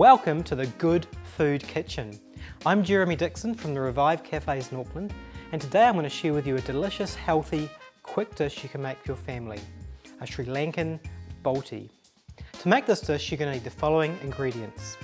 Welcome to the Good Food Kitchen. I'm Jeremy Dixon from the Revive Cafes in Auckland, and today I'm going to share with you a delicious, healthy, quick dish you can make for your family, a Sri Lankan balti. To make this dish, you're going to need the following ingredients.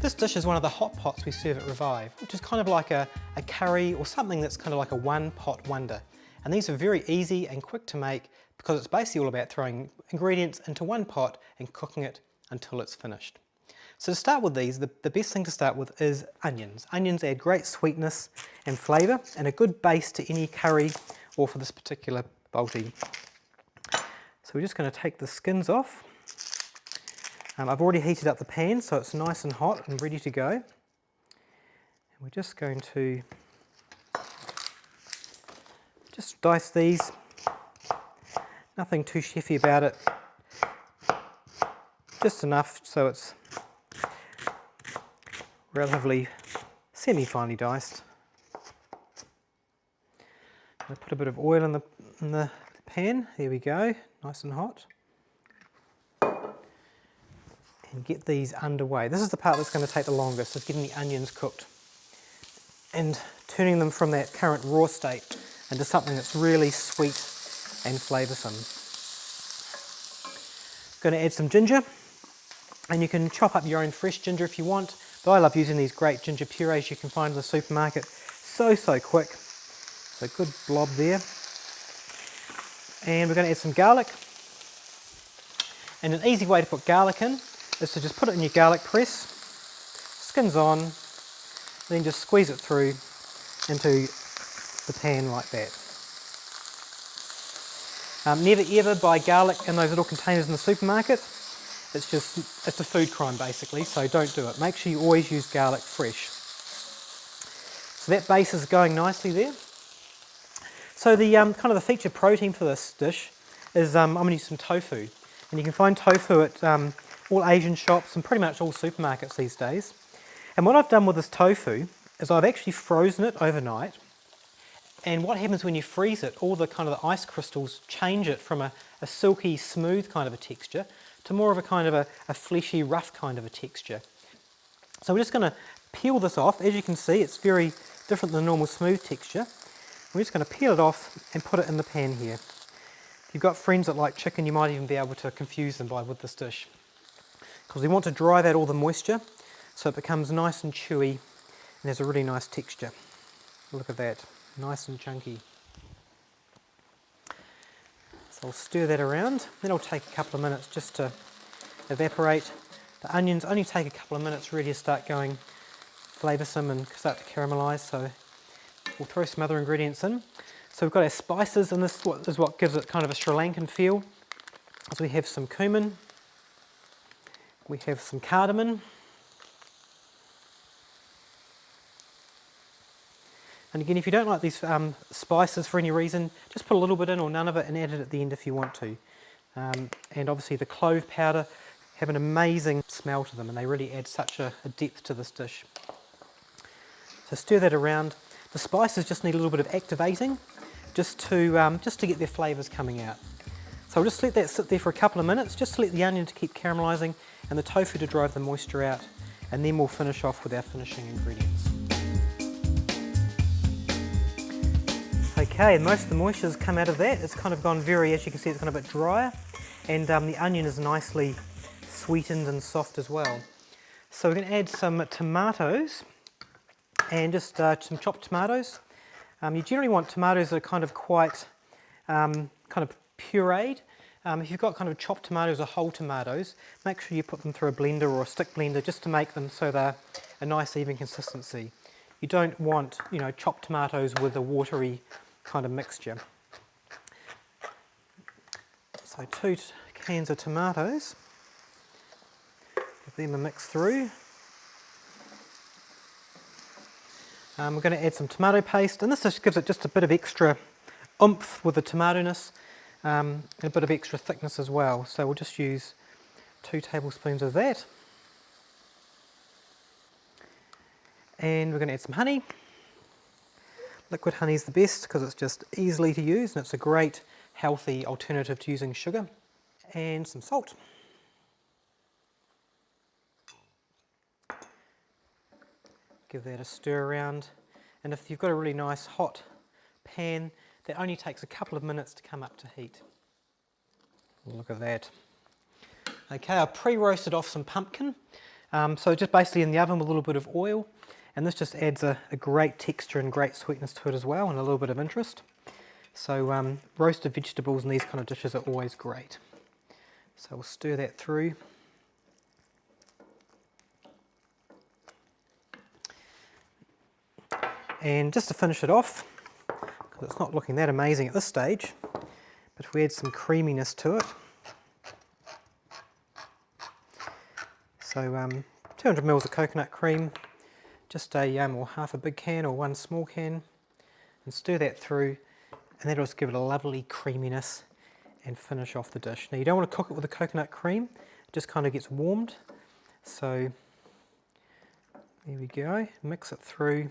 This dish is one of the hot pots we serve at Revive, which is kind of like a curry or something that's kind of like a one-pot wonder. And these are very easy and quick to make because it's basically all about throwing ingredients into one pot and cooking it until it's finished. So to start with these, the best thing to start with is onions. Onions add great sweetness and flavour and a good base to any curry or for this particular balti. So we're just going to take the skins off. I've already heated up the pan so it's nice and hot and ready to go. And we're just going to just dice these, nothing too chefy about it, just enough so it's relatively semi-finely diced. I'll put a bit of oil in the pan, there we go, nice and hot. And get these underway. This is the part that's going to take the longest, is getting the onions cooked and turning them from that current raw state into something that's really sweet and flavoursome. Going to add some ginger, and you can chop up your own fresh ginger if you want, but I love using these great ginger purees you can find in the supermarket. So quick. So good blob there. And we're going to add some garlic. And an easy way to put garlic in is to just put it in your garlic press, skins on, then just squeeze it through into the pan like that. Never ever buy garlic in those little containers in the supermarket. It's a food crime basically, so don't do it. Make sure you always use garlic fresh. So that base is going nicely there. So the kind of the feature protein for this dish is I'm going to use some tofu. And you can find tofu at all Asian shops and pretty much all supermarkets these days. And what I've done with this tofu is I've actually frozen it overnight. And what happens when you freeze it, all the kind of the ice crystals change it from a silky, smooth kind of a texture to more of a kind of a fleshy, rough kind of a texture. So we're just going to peel this off. As you can see, it's very different than the normal smooth texture. We're just going to peel it off and put it in the pan here. If you've got friends that like chicken, you might even be able to confuse them with this dish. Because we want to drive out all the moisture so it becomes nice and chewy and has a really nice texture. Look at that, nice and chunky. So I'll stir that around, then it'll take a couple of minutes just to evaporate. The onions only take a couple of minutes really to start going flavoursome and start to caramelise, so we'll throw some other ingredients in. So we've got our spices, and this is what gives it kind of a Sri Lankan feel. So we have some cumin, we have some cardamom, and again, if you don't like these spices for any reason, just put a little bit in or none of it and add it at the end if you want to. And obviously the clove powder have an amazing smell to them, and they really add such a depth to this dish. So stir that around. The spices just need a little bit of activating just to get their flavours coming out. So we'll just let that sit there for a couple of minutes, just to let the onion to keep caramelising and the tofu to drive the moisture out, and then we'll finish off with our finishing ingredients. Okay, most of the moisture's come out of that. It's kind of gone as you can see, it's gone a bit drier, and the onion is nicely sweetened and soft as well. So we're going to add some tomatoes, and just some chopped tomatoes. You generally want tomatoes that are kind of quite kind of pureed. If you've got kind of chopped tomatoes or whole tomatoes, make sure you put them through a blender or a stick blender just to make them so they're a nice even consistency. You don't want, chopped tomatoes with a watery kind of mixture. So 2 cans of tomatoes, give them a mix through. We're going to add some tomato paste, and this just gives it just a bit of extra oomph with the tomato-ness, and a bit of extra thickness as well. So we'll just use 2 tablespoons of that. And we're going to add some honey. Liquid honey is the best because it's just easily to use and it's a great healthy alternative to using sugar. And some salt. Give that a stir around. And if you've got a really nice hot pan, that only takes a couple of minutes to come up to heat. Look at that. Okay, I've pre-roasted off some pumpkin. So just basically in the oven with a little bit of oil. And this just adds a great texture and great sweetness to it as well, and a little bit of interest. So roasted vegetables in these kind of dishes are always great. So we'll stir that through. And just to finish it off, because it's not looking that amazing at this stage, but if we add some creaminess to it. So 200 mils of coconut cream, just or half a big can or 1 small can, and stir that through, and that'll just give it a lovely creaminess and finish off the dish. Now you don't want to cook it with the coconut cream, it just kind of gets warmed. So there we go, mix it through,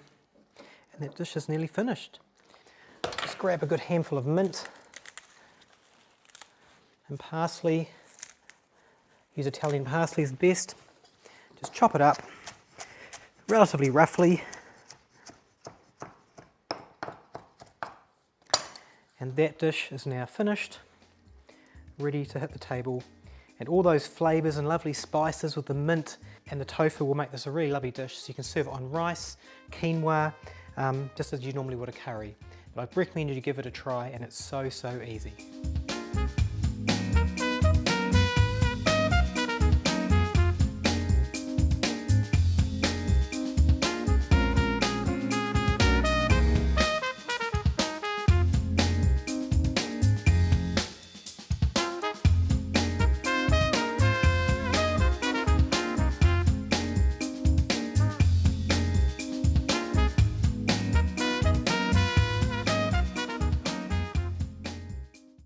and that dish is nearly finished. Just grab a good handful of mint and parsley. Use Italian parsley is the best. Just chop it up relatively roughly, and that dish is now finished, ready to hit the table. And all those flavours and lovely spices with the mint and the tofu will make this a really lovely dish, so you can serve it on rice, quinoa, just as you normally would a curry. But I'd recommend you to give it a try, and it's so easy.